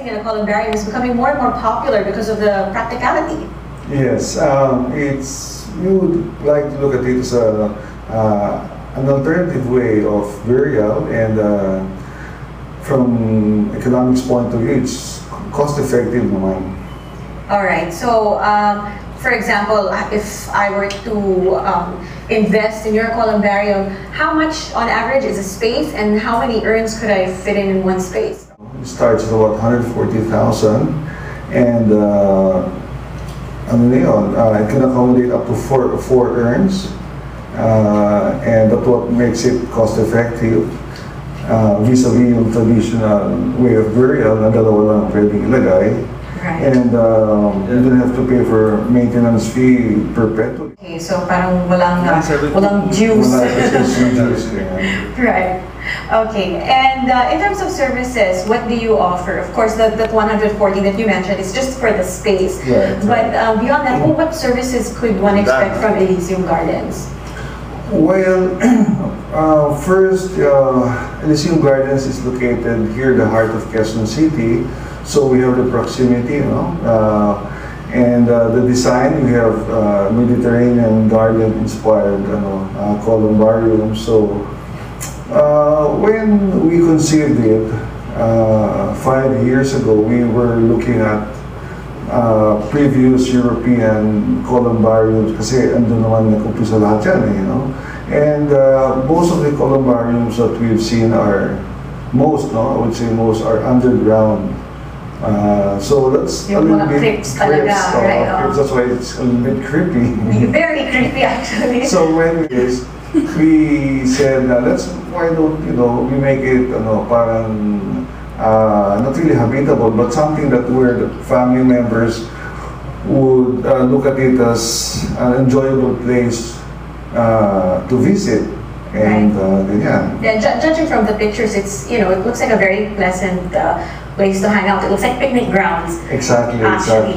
investing in a columbarium is becoming more and more popular because of the practicality. Yes, you would like to look at it as an alternative way of burial, and from economics point of view, it's cost-effective naman. All right. So, for example, if I were to invest in your columbarium, how much on average is a space, and how many urns could I fit in one space? It starts at about 140,000, and it can accommodate up to four urns, and that's what makes it cost-effective vis-a-vis yung traditional way of burial na dalawa lang pwedeng ilagay. Right. And you don't have to pay for maintenance fee perpetually. Okay, so parang walang dues. Right. Okay, and in terms of services, what do you offer? Of course, that 140 that you mentioned is just for the space. Right, but beyond that, what services could one expect from Elysium Gardens? Well, first, Elysium Gardens is located here in the heart of Quezon City. So we have the proximity, and the design, we have Mediterranean garden-inspired columbarium. So when we conceived it 5 years ago, we were looking at previous European columbariums kasi andun naman nag-umpisa lahat yan, And most of the columbariums that we've seen are, I would say most are underground. So that's a little bit creeps, right? That's why it's a little bit creepy. Very creepy, actually. So when we said, why don't we make it parang not really habitable, but something that where the family members would look at it as an enjoyable place to visit. And judging from the pictures, it's it looks like a very pleasant place to hang out. It looks like picnic grounds. Exactly.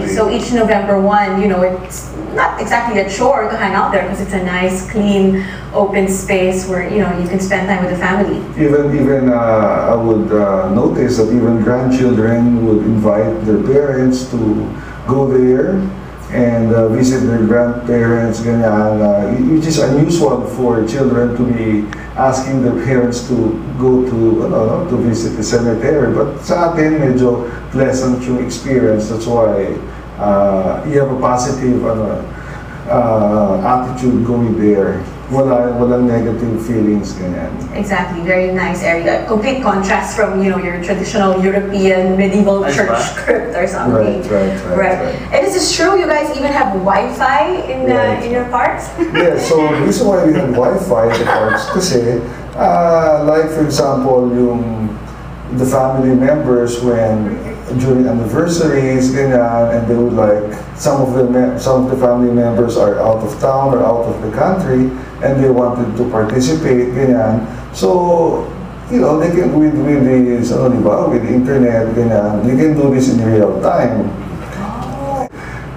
So each November 1, it's not exactly a chore to hang out there because it's a nice, clean, open space where you can spend time with the family. Even I would notice that even grandchildren would invite their parents to go there and visit their grandparents, which is unusual for children to be asking their parents to go to visit the cemetery. But sa atin, medyo pleasant yung experience. That's why you have a positive attitude going there. Walang negative feelings, ganyan. Exactly, very nice area. Complete contrast from your traditional European medieval church crypt or something. Right. And is this true? You guys even have Wi-Fi in your parks? Yeah. So the reason why we have Wi-Fi in the parks, kasi like for example, the family members during anniversaries, and they would some of the family members are out of town or out of the country, and they wanted to participate, So, they can with this, with the internet, they can do this in real time.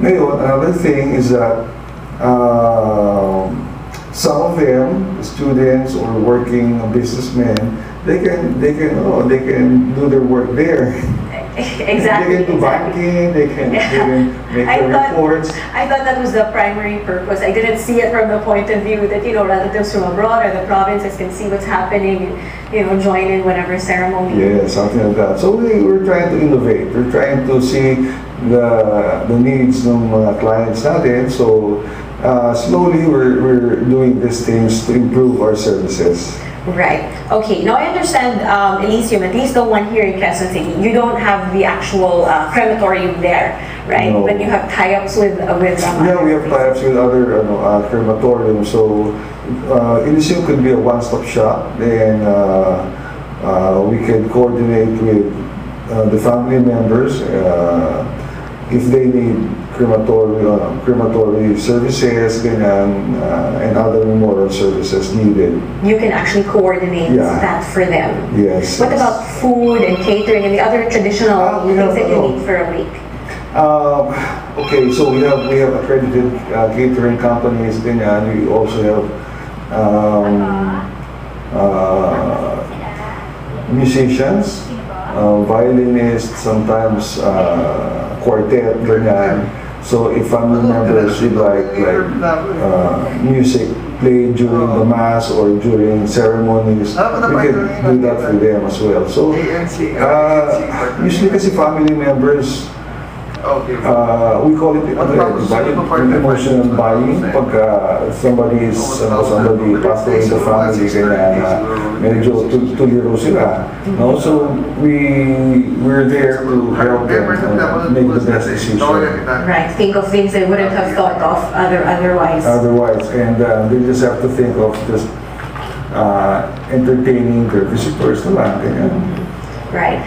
Ngayon, another thing is that some of them, students or working businessmen, they can do their work there. Exactly. They can do banking, they can make reports. I thought that was the primary purpose. I didn't see it from the point of view that, relatives from abroad or the provinces can see what's happening and, join in whatever ceremony. Yeah, something like that. So we're trying to innovate. We're trying to see the needs ng mga clients natin. So slowly we're doing these things to improve our services. Right. Okay. Now I understand Elysium, at least the one here in Quezon City, you don't have the actual crematorium there, right? No. But you have tie-ups with yeah, we have tie-ups with other crematoriums. So Elysium could be a one-stop shop, and we can coordinate with the family members if they need crematory services, and other memorial services needed. You can actually coordinate that for them. Yes. What about food and catering and the other traditional things that you need for a week? Okay, so we have accredited catering companies. We also have musicians. violinist, sometimes quartet, ganyan. So if family members would like music played during the mass or during ceremonies, we can do that for them as well. So usually kasi family members, we call it emotional buying. Pag somebody passed away in the family, ganyan, medyo tuliro sila. No? So we're there to help them make the best decision. Right, think of things they wouldn't have thought of otherwise. And they just have to think of just entertaining their visitors na lang, ganyan. Right.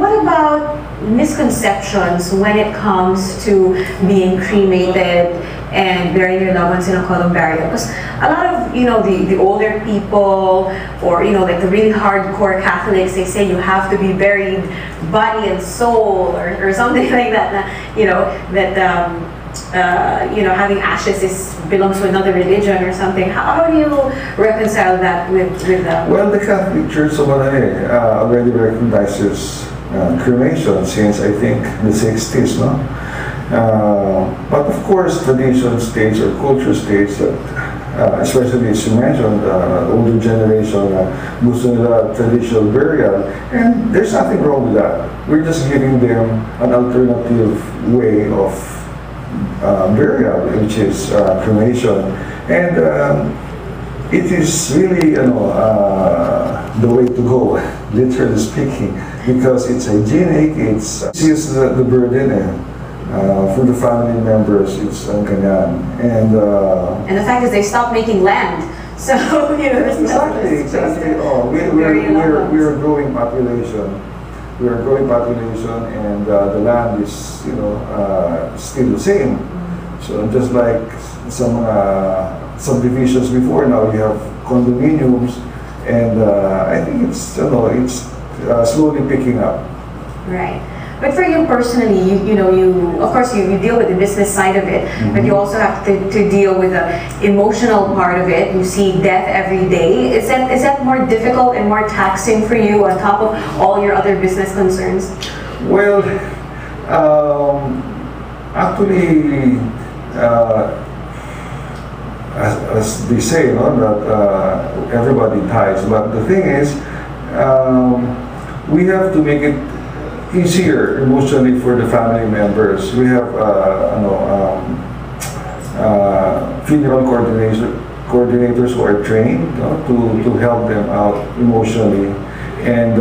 What about misconceptions when it comes to being cremated and burying your loved ones in a columbarium? Because a lot of, the older people, or, like the really hardcore Catholics, they say you have to be buried body and soul, or something like that, having ashes belongs to another religion or something. How do you reconcile that with Well, the Catholic Church already recognizes cremation since, I think, the 60s, no? But of course, tradition states or culture states that, especially as you mentioned, older generation, gusto nila traditional burial, and there's nothing wrong with that. We're just giving them an alternative way of burial, which is cremation, and it is really, the way to go, literally speaking, because it's hygienic. It's the burden for the family members. It's ganyan, and the fact is they stopped making land, so exactly. Oh, we're a growing population. We are a growing population, and the land is, still the same. So just like some subdivisions before, now we have condominiums, and I think it's slowly picking up. Right. But for you personally, you of course you deal with the business side of it, but you also have to deal with the emotional part of it. You see death every day. Is that more difficult and more taxing for you on top of all your other business concerns? Well, actually, as they say, that everybody dies. But the thing is, we have to make it easier emotionally for the family members. We have funeral coordinators who are trained to help them out emotionally, and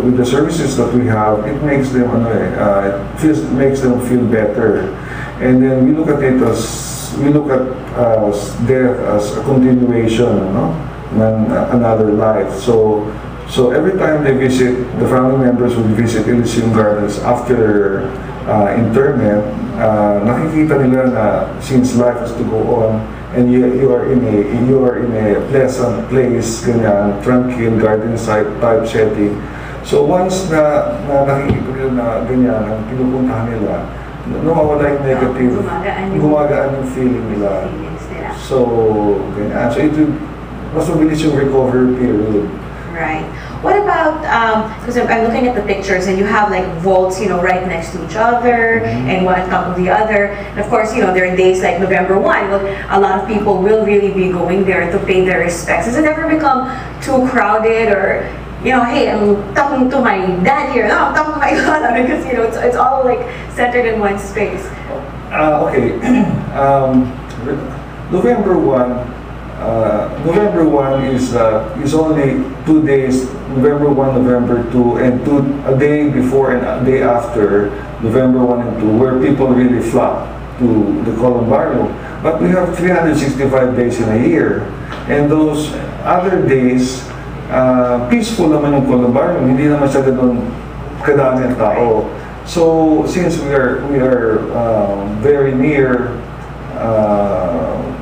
with the services that we have, it makes them makes them feel better. And then we look at death as a continuation, another life. So every time they visit, the family members would visit Elysium Gardens after interment, nakikita nila na since life has to go on, and you are in a pleasant place, ganyan, tranquil garden site type setting. So once na nakikita nila na ganyan ang pinupuntahan nila, nawawala yung negative, gumagaan yung feeling nila. So ganyan. So ito, mas mabilis yung recovery period. Right. What about, because I'm looking at the pictures and you have like vaults, right next to each other, and one on top of the other. And of course, there are days like November 1, a lot of people will really be going there to pay their respects. Has it ever become too crowded, or, hey, I'm talking to my dad here, no, I'm talking to my father, because, it's all like centered in one space. Okay. November 1 is only 2 days, November 1, November 2, and a day before and a day after November 1 and 2, where people really flock to the columbarium. But we have 365 days in a year, and those other days, peaceful naman yung columbarium, hindi naman siya ganun kadami ang tao. So since we are very near,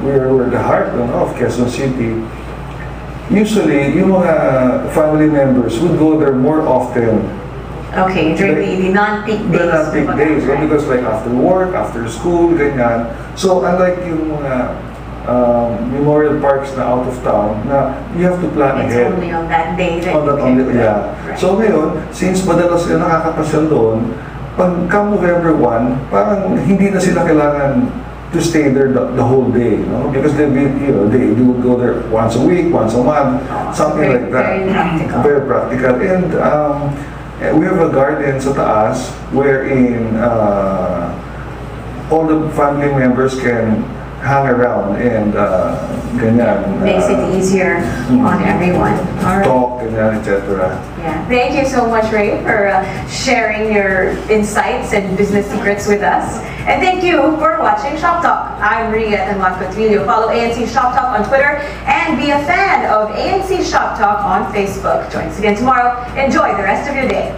we're the heart of Quezon City, usually yung mga family members would go there more often. Okay, during the non-peak days. The non-peak days, because like after work, after school, ganyan. So unlike yung mga memorial parks na out of town na you have to plan It's ahead. only on that day that On that you only, can, yeah. right. So ngayon, since madalas sila nakakapasyal doon, pag come November 1, parang hindi na sila kailangan to stay there the whole day, no? Because they would go there once a week, once a month, something like that. Very practical. Very practical. And we have a garden sa taas wherein all the family members can hang around and ganyan. Makes it easier on everyone. All right. Talk, ganyan, etc. Yeah. Thank you so much, Ray, for sharing your insights and business secrets with us. And thank you for watching Shop Talk. I'm Maria Tanwat-Cotrillo. Follow ANC Shop Talk on Twitter and be a fan of ANC Shop Talk on Facebook. Join us again tomorrow. Enjoy the rest of your day.